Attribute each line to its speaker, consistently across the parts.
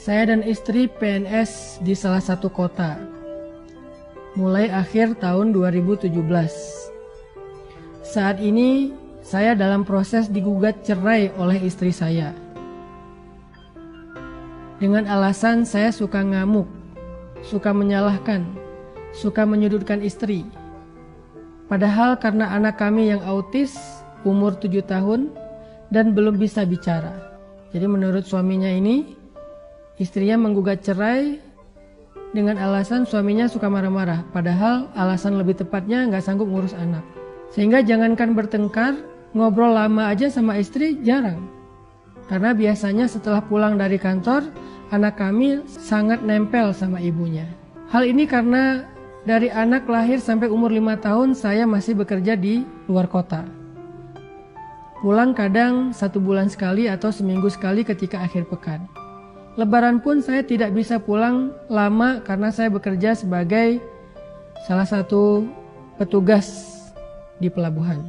Speaker 1: Saya dan istri PNS di salah satu kota, mulai akhir tahun 2017. Saat ini saya dalam proses digugat cerai oleh istri saya. Dengan alasan saya suka ngamuk, suka menyalahkan, suka menyudutkan istri. Padahal karena anak kami yang autis, umur 7 tahun, dan belum bisa bicara. Jadi menurut suaminya ini, istrinya menggugat cerai dengan alasan suaminya suka marah-marah. Padahal alasan lebih tepatnya nggak sanggup ngurus anak. Sehingga jangankan bertengkar, ngobrol lama aja sama istri jarang. Karena biasanya setelah pulang dari kantor, anak kami sangat nempel sama ibunya. Hal ini karena dari anak lahir sampai umur 5 tahun saya masih bekerja di luar kota. Pulang kadang 1 bulan sekali atau seminggu sekali ketika akhir pekan. Lebaran pun saya tidak bisa pulang lama karena saya bekerja sebagai salah satu petugas di pelabuhan.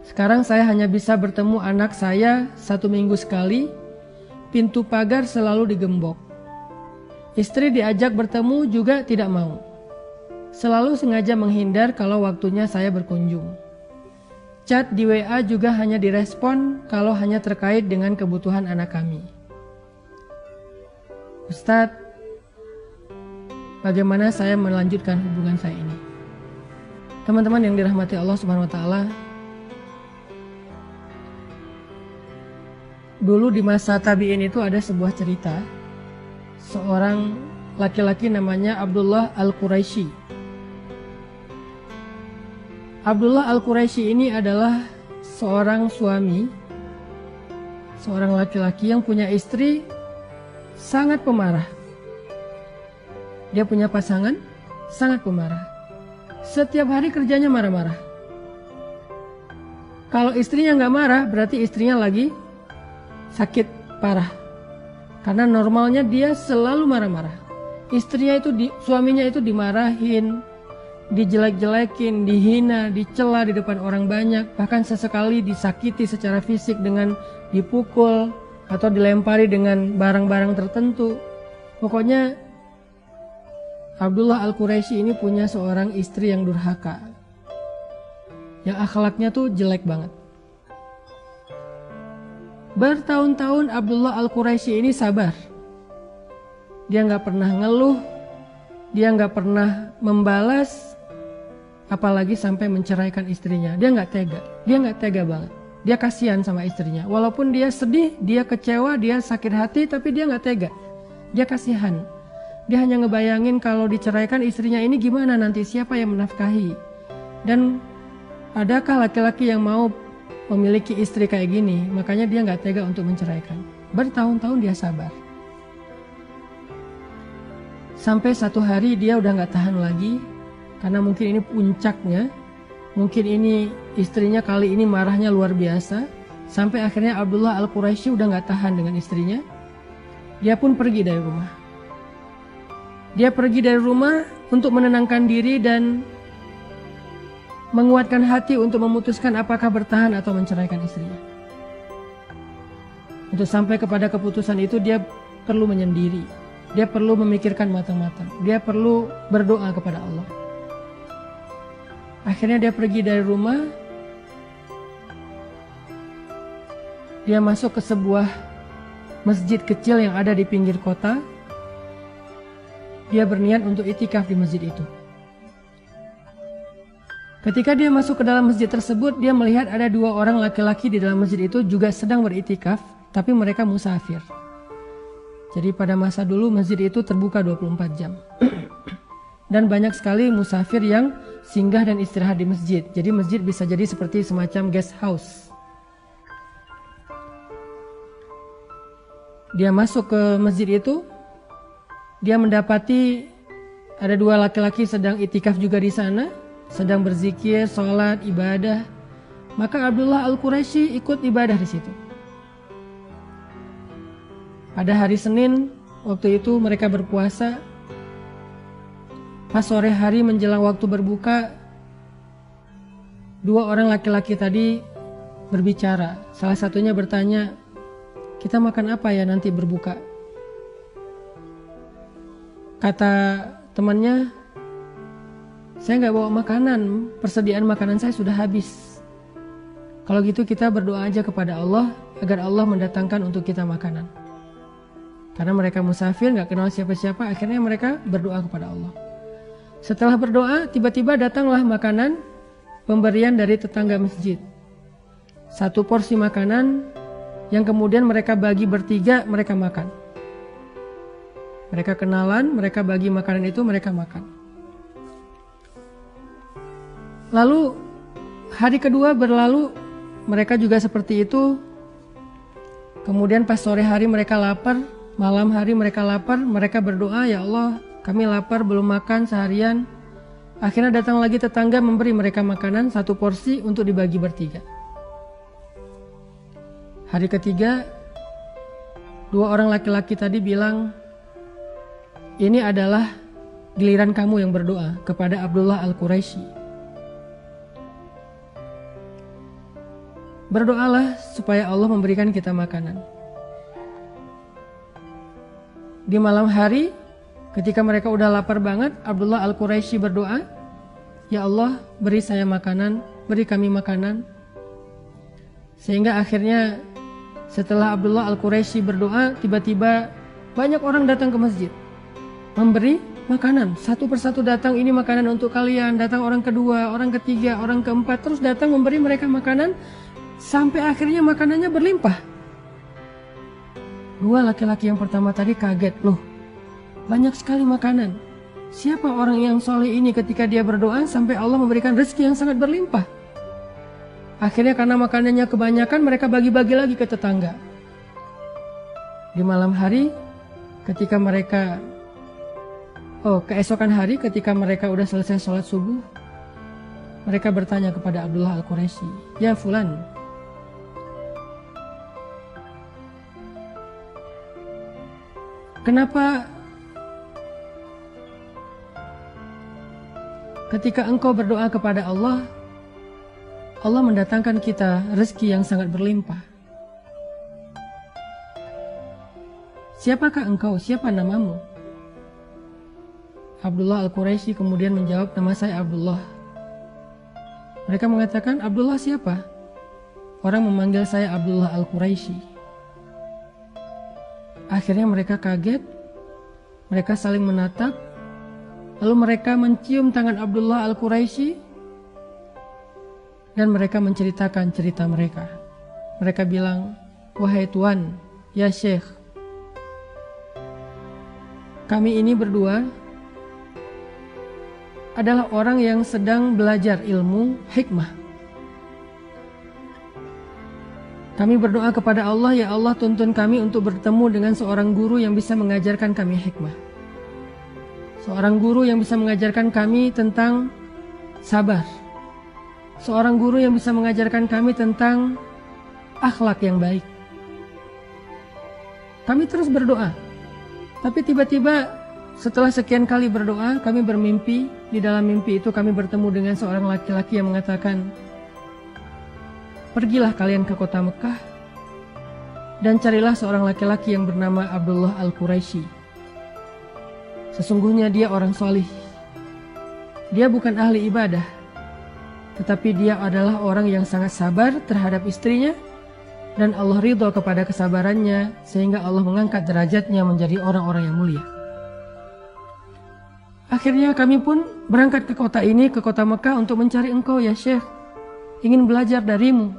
Speaker 1: Sekarang saya hanya bisa bertemu anak saya 1 minggu sekali, pintu pagar selalu digembok. Istri diajak bertemu juga tidak mau. Selalu sengaja menghindar kalau waktunya saya berkunjung. Chat di WA juga hanya direspon kalau hanya terkait dengan kebutuhan anak kami. Ustadz, bagaimana saya melanjutkan hubungan saya ini? Teman-teman yang dirahmati Allah Subhanahu wa Ta'ala, dulu di masa tabi'in itu ada sebuah cerita. Seorang laki-laki namanya Abdullah Al-Quraisy. Abdullah Al-Quraisy ini adalah seorang suami, seorang laki-laki yang punya istri sangat pemarah. Dia punya pasangan sangat pemarah. Setiap hari kerjanya marah-marah. Kalau istrinya nggak marah, berarti istrinya lagi sakit parah. Karena normalnya dia selalu marah-marah. Suaminya itu dimarahin, dijelek-jelekin, dihina, dicela di depan orang banyak, bahkan sesekali disakiti secara fisik dengan dipukul atau dilempari dengan barang-barang tertentu. Pokoknya Abdullah Al-Quraisy ini punya seorang istri yang durhaka, yang akhlaknya tuh jelek banget. Bertahun-tahun Abdullah Al-Quraisy ini sabar. Dia nggak pernah ngeluh, dia nggak pernah membalas, apalagi sampai menceraikan istrinya. Dia nggak tega banget. Dia kasihan sama istrinya. Walaupun dia sedih, dia kecewa, dia sakit hati, tapi dia nggak tega. Dia kasihan. Dia hanya ngebayangin kalau diceraikan istrinya ini gimana nanti, siapa yang menafkahi. Dan adakah laki-laki yang mau memiliki istri kayak gini? Makanya dia nggak tega untuk menceraikan. Bertahun-tahun dia sabar. Sampai satu hari dia udah nggak tahan lagi, karena mungkin ini puncaknya, mungkin ini istrinya kali ini marahnya luar biasa, sampai akhirnya Abdullah Al-Quraisy udah nggak tahan dengan istrinya. Dia pun pergi dari rumah. Dia pergi dari rumah untuk menenangkan diri dan menguatkan hati untuk memutuskan apakah bertahan atau menceraikan istrinya. Untuk sampai kepada keputusan itu dia perlu menyendiri. Dia perlu memikirkan matang-matang. Dia perlu berdoa kepada Allah. Akhirnya dia pergi dari rumah. Dia masuk ke sebuah masjid kecil yang ada di pinggir kota. Dia berniat untuk iktikaf di masjid itu. Ketika dia masuk ke dalam masjid tersebut, dia melihat ada 2 orang laki-laki di dalam masjid itu juga sedang beriktikaf, tapi mereka musafir. Jadi pada masa dulu masjid itu terbuka 24 jam. Dan banyak sekali musafir yang singgah dan istirahat di masjid. Jadi masjid bisa jadi seperti semacam guest house. Dia masuk ke masjid itu, dia mendapati ada 2 laki-laki sedang iktikaf juga di sana, sedang berzikir, sholat, ibadah. Maka Abdullah Al-Quraisy ikut ibadah di situ. Pada hari Senin, waktu itu mereka berpuasa. Pas sore hari menjelang waktu berbuka, 2 orang laki-laki tadi berbicara. Salah satunya bertanya, kita makan apa ya nanti berbuka? Kata temannya, saya nggak bawa makanan, persediaan makanan saya sudah habis. Kalau gitu kita berdoa aja kepada Allah agar Allah mendatangkan untuk kita makanan. Karena mereka musafir, nggak kenal siapa-siapa, akhirnya mereka berdoa kepada Allah. Setelah berdoa, tiba-tiba datanglah makanan pemberian dari tetangga masjid. 1 porsi makanan yang kemudian mereka bagi bertiga, mereka makan. Mereka kenalan, mereka bagi makanan itu, mereka makan. Lalu hari kedua berlalu, mereka juga seperti itu. Kemudian pas sore hari mereka lapar, malam hari mereka lapar, mereka berdoa, ya Allah, kami lapar belum makan seharian. Akhirnya datang lagi tetangga memberi mereka makanan 1 porsi untuk dibagi bertiga. Hari ketiga, 2 orang laki-laki tadi bilang, ini adalah giliran kamu yang berdoa kepada Abdullah Al-Quraisy. Berdoalah supaya Allah memberikan kita makanan. Di malam hari, ketika mereka udah lapar banget, Abdullah Al-Quraisy berdoa, ya Allah, beri saya makanan, beri kami makanan. Sehingga akhirnya setelah Abdullah Al-Quraisy berdoa, tiba-tiba banyak orang datang ke masjid memberi makanan. 1 persatu datang, ini makanan untuk kalian. Datang orang kedua, orang ketiga, orang keempat, terus datang memberi mereka makanan sampai akhirnya makanannya berlimpah. 2 laki-laki yang pertama tadi kaget, loh, banyak sekali makanan. Siapa orang yang soleh ini ketika dia berdoa sampai Allah memberikan rezeki yang sangat berlimpah? Akhirnya karena makanannya kebanyakan, mereka bagi-bagi lagi ke tetangga. Di malam hari, ketika mereka keesokan hari ketika mereka udah selesai sholat subuh, mereka bertanya kepada Abdullah Al-Quraisy, ya Fulan, kenapa ketika engkau berdoa kepada Allah, Allah mendatangkan kita rezeki yang sangat berlimpah? Siapakah engkau? Siapa namamu? Abdullah Al-Quraisy kemudian menjawab, nama saya Abdullah. Mereka mengatakan, Abdullah siapa? Orang memanggil saya Abdullah Al-Quraisy. Akhirnya mereka kaget, mereka saling menatap, lalu mereka mencium tangan Abdullah Al-Quraisy dan mereka menceritakan cerita mereka. Mereka bilang, wahai Tuan, ya Syekh, kami ini berdua adalah orang yang sedang belajar ilmu hikmah. Kami berdoa kepada Allah, ya Allah, tuntun kami untuk bertemu dengan seorang guru yang bisa mengajarkan kami hikmah. Seorang guru yang bisa mengajarkan kami tentang sabar. Seorang guru yang bisa mengajarkan kami tentang akhlak yang baik. Kami terus berdoa. Tapi tiba-tiba setelah sekian kali berdoa, kami bermimpi. Di dalam mimpi itu kami bertemu dengan seorang laki-laki yang mengatakan, pergilah kalian ke kota Mekah dan carilah seorang laki-laki yang bernama Abdullah Al-Quraisy. Sesungguhnya dia orang solih. Dia bukan ahli ibadah, tetapi dia adalah orang yang sangat sabar terhadap istrinya, dan Allah ridho kepada kesabarannya, sehingga Allah mengangkat derajatnya menjadi orang-orang yang mulia. Akhirnya kami pun berangkat ke kota ini, ke kota Mekah untuk mencari engkau ya Syekh, ingin belajar darimu.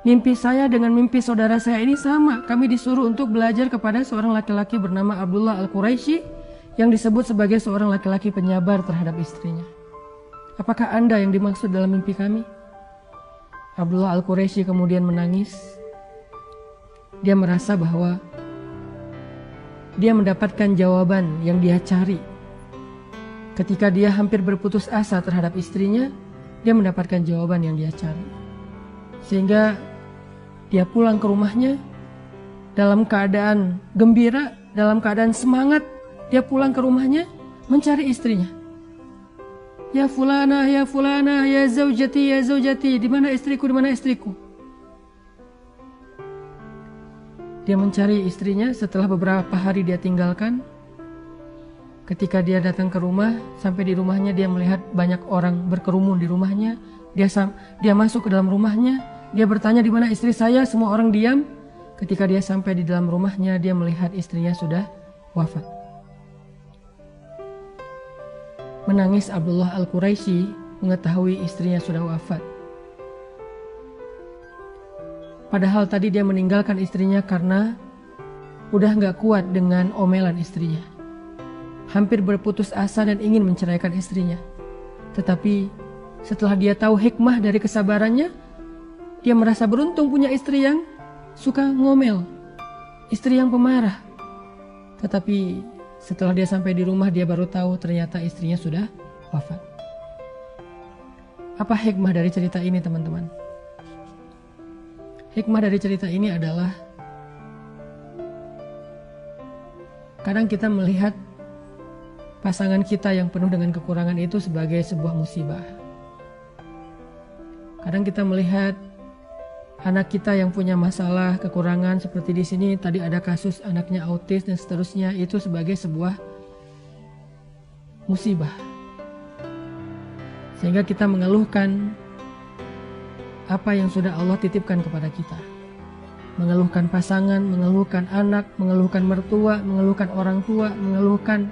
Speaker 1: Mimpi saya dengan mimpi saudara saya ini sama, kami disuruh untuk belajar kepada seorang laki-laki bernama Abdullah Al-Quraisy yang disebut sebagai seorang laki-laki penyabar terhadap istrinya. Apakah Anda yang dimaksud dalam mimpi kami? Abdullah Al-Quraisy kemudian menangis. Dia merasa bahwa dia mendapatkan jawaban yang dia cari. Ketika dia hampir berputus asa terhadap istrinya, dia mendapatkan jawaban yang dia cari. Sehingga dia pulang ke rumahnya dalam keadaan gembira, dalam keadaan semangat. Dia pulang ke rumahnya mencari istrinya. Ya fulana, ya zaujati, di mana istriku, di mana istriku? Dia mencari istrinya. Setelah beberapa hari dia tinggalkan, ketika dia datang ke rumah, sampai di rumahnya dia melihat banyak orang berkerumun di rumahnya. Dia masuk ke dalam rumahnya. Dia bertanya, di mana istri saya? Semua orang diam. Ketika dia sampai di dalam rumahnya, dia melihat istrinya sudah wafat. Menangis Abdullah Al-Quraisy mengetahui istrinya sudah wafat. Padahal tadi dia meninggalkan istrinya karena udah gak kuat dengan omelan istrinya. Hampir berputus asa dan ingin menceraikan istrinya. Tetapi setelah dia tahu hikmah dari kesabarannya, dia merasa beruntung punya istri yang suka ngomel, istri yang pemarah. Tetapi setelah dia sampai di rumah, dia baru tahu ternyata istrinya sudah wafat. Apa hikmah dari cerita ini, teman-teman? Hikmah dari cerita ini adalah kadang kita melihat pasangan kita yang penuh dengan kekurangan itu sebagai sebuah musibah. Kadang kita melihat anak kita yang punya masalah, kekurangan seperti di sini tadi ada kasus anaknya autis dan seterusnya, itu sebagai sebuah musibah. Sehingga kita mengeluhkan apa yang sudah Allah titipkan kepada kita. Mengeluhkan pasangan, mengeluhkan anak, mengeluhkan mertua, mengeluhkan orang tua, mengeluhkan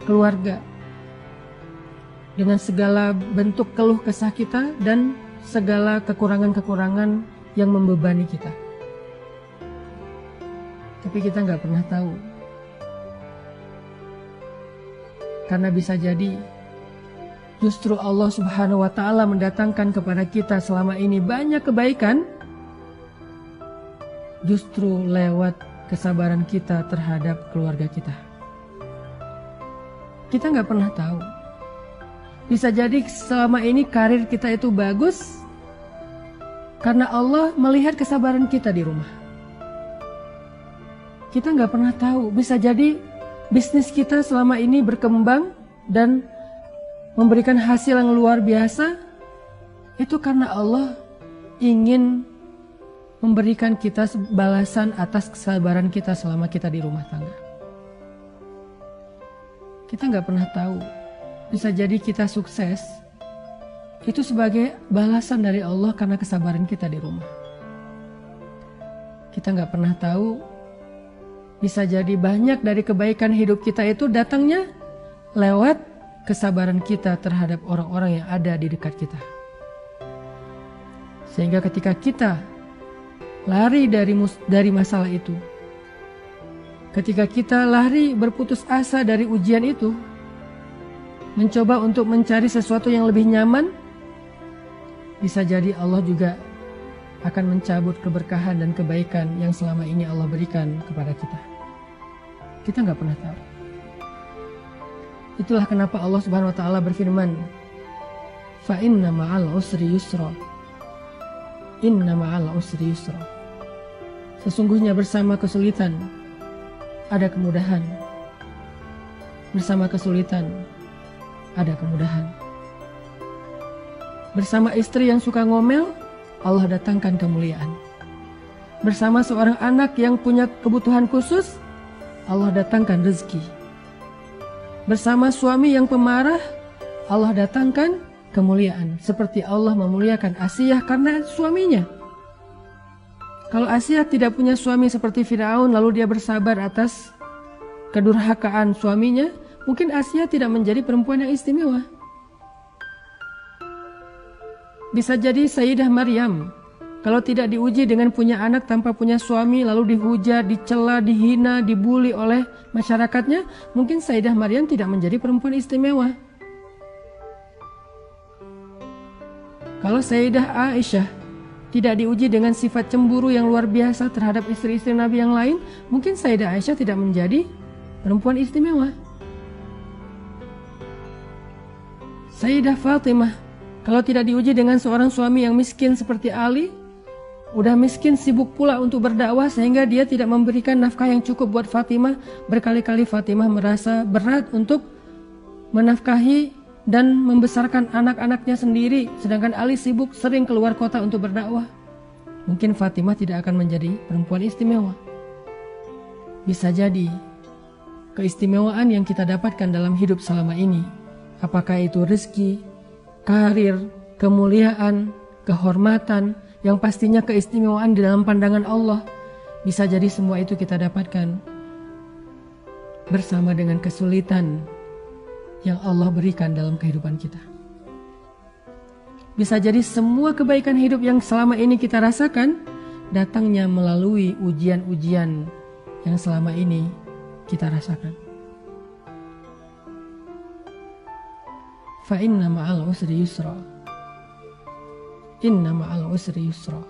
Speaker 1: keluarga. Dengan segala bentuk keluh kesah kita dan segala kekurangan-kekurangan yang membebani kita. Tapi kita nggak pernah tahu. Karena bisa jadi justru Allah Subhanahu wa Ta'ala mendatangkan kepada kita selama ini banyak kebaikan justru lewat kesabaran kita terhadap keluarga kita. Kita nggak pernah tahu. Bisa jadi selama ini karir kita itu bagus karena Allah melihat kesabaran kita di rumah. Kita nggak pernah tahu. Bisa jadi bisnis kita selama ini berkembang dan memberikan hasil yang luar biasa, itu karena Allah ingin memberikan kita balasan atas kesabaran kita selama kita di rumah tangga. Kita nggak pernah tahu. Bisa jadi kita sukses itu sebagai balasan dari Allah karena kesabaran kita di rumah. Kita nggak pernah tahu. Bisa jadi banyak dari kebaikan hidup kita itu datangnya lewat kesabaran kita terhadap orang-orang yang ada di dekat kita. Sehingga ketika kita lari dari masalah itu, ketika kita lari berputus asa dari ujian itu, mencoba untuk mencari sesuatu yang lebih nyaman, bisa jadi Allah juga akan mencabut keberkahan dan kebaikan yang selama ini Allah berikan kepada kita. Kita nggak pernah tahu. Itulah kenapa Allah Subhanahu wa Ta'ala berfirman, fa inna ma'al usri yusra. Inna ma'al usri yusra. Sesungguhnya bersama kesulitan ada kemudahan. Bersama kesulitan ada kemudahan. Bersama istri yang suka ngomel, Allah datangkan kemuliaan. Bersama seorang anak yang punya kebutuhan khusus, Allah datangkan rezeki. Bersama suami yang pemarah, Allah datangkan kemuliaan. Seperti Allah memuliakan Asiyah karena suaminya. Kalau Asiyah tidak punya suami seperti Firaun, lalu dia bersabar atas kedurhakaan suaminya, mungkin Asiyah tidak menjadi perempuan yang istimewa. Bisa jadi Sayyidah Maryam, kalau tidak diuji dengan punya anak tanpa punya suami, lalu dihujat, dicela, dihina, dibully oleh masyarakatnya, mungkin Sayyidah Maryam tidak menjadi perempuan istimewa. Kalau Sayyidah Aisyah tidak diuji dengan sifat cemburu yang luar biasa terhadap istri-istri Nabi yang lain, mungkin Sayyidah Aisyah tidak menjadi perempuan istimewa. Sayyidah Fatimah, kalau tidak diuji dengan seorang suami yang miskin seperti Ali, udah miskin, sibuk pula untuk berdakwah sehingga dia tidak memberikan nafkah yang cukup buat Fatimah. Berkali-kali Fatimah merasa berat untuk menafkahi dan membesarkan anak-anaknya sendiri, sedangkan Ali sibuk sering keluar kota untuk berdakwah. Mungkin Fatimah tidak akan menjadi perempuan istimewa. Bisa jadi keistimewaan yang kita dapatkan dalam hidup selama ini, apakah itu rezeki, karir, kemuliaan, kehormatan, yang pastinya keistimewaan di dalam pandangan Allah, bisa jadi semua itu kita dapatkan bersama dengan kesulitan yang Allah berikan dalam kehidupan kita. Bisa jadi semua kebaikan hidup yang selama ini kita rasakan datangnya melalui ujian-ujian yang selama ini kita rasakan. Fa inna ma'al usri yusra. Inna ma'al usri yusra.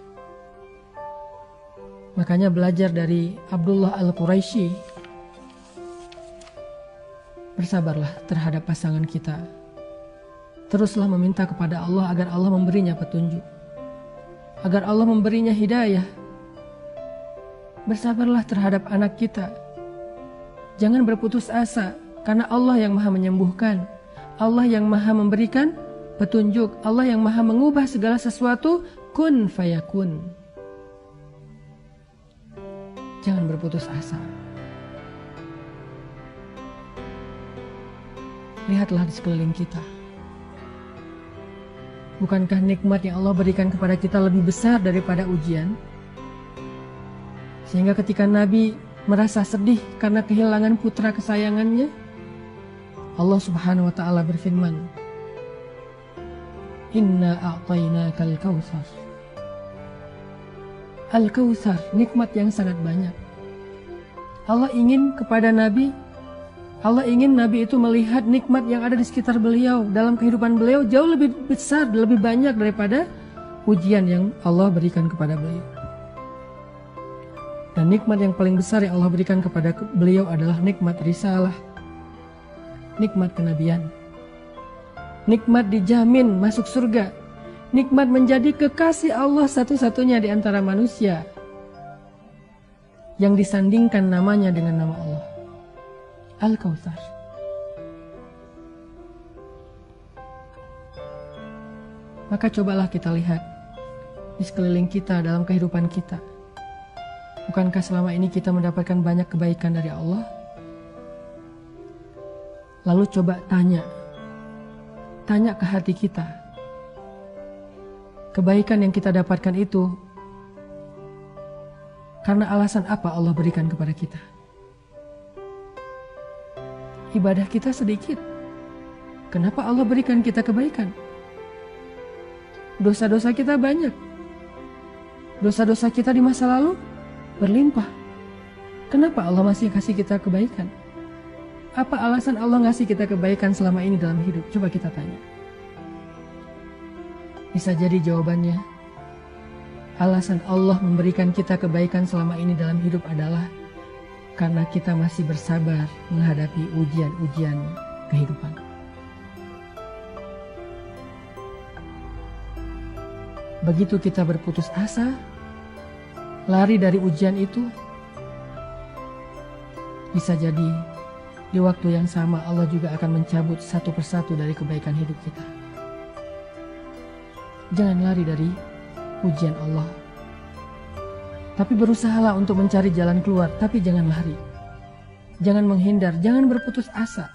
Speaker 1: Makanya belajar dari Abdullah Al-Quraisy, bersabarlah terhadap pasangan kita. Teruslah meminta kepada Allah agar Allah memberinya petunjuk, agar Allah memberinya hidayah. Bersabarlah terhadap anak kita. Jangan berputus asa, karena Allah yang maha menyembuhkan, Allah yang maha memberikan petunjuk, Allah yang maha mengubah segala sesuatu. Kun fayakun. Jangan berputus asa. Lihatlah di sekeliling kita. Bukankah nikmat yang Allah berikan kepada kita lebih besar daripada ujian? Sehingga ketika Nabi merasa sedih karena kehilangan putra kesayangannya, Allah Subhanahu wa ta'ala berfirman, Inna a'tainakal kautsar. Al-Kautsar, nikmat yang sangat banyak. Allah ingin kepada Nabi, Allah ingin Nabi itu melihat nikmat yang ada di sekitar beliau, dalam kehidupan beliau jauh lebih besar, lebih banyak daripada ujian yang Allah berikan kepada beliau. Dan nikmat yang paling besar yang Allah berikan kepada beliau adalah nikmat risalah, nikmat kenabian, nikmat dijamin masuk surga, nikmat menjadi kekasih Allah satu-satunya di antara manusia, yang disandingkan namanya dengan nama Allah, Al-Kautsar. Maka cobalah kita lihat di sekeliling kita, dalam kehidupan kita. Bukankah selama ini kita mendapatkan banyak kebaikan dari Allah? Lalu coba tanya ke hati kita. Kebaikan yang kita dapatkan itu karena alasan apa Allah berikan kepada kita? Ibadah kita sedikit. Kenapa Allah berikan kita kebaikan? Dosa-dosa kita banyak. Dosa-dosa kita di masa lalu berlimpah. Kenapa Allah masih kasih kita kebaikan? Apa alasan Allah ngasih kita kebaikan selama ini dalam hidup? Coba kita tanya. Bisa jadi jawabannya, alasan Allah memberikan kita kebaikan selama ini dalam hidup adalah karena kita masih bersabar menghadapi ujian-ujian kehidupan. Begitu kita berputus asa, lari dari ujian itu, bisa jadi di waktu yang sama Allah juga akan mencabut satu persatu dari kebaikan hidup kita. Jangan lari dari ujian Allah, tapi berusahalah untuk mencari jalan keluar, tapi jangan lari. Jangan menghindar, jangan berputus asa.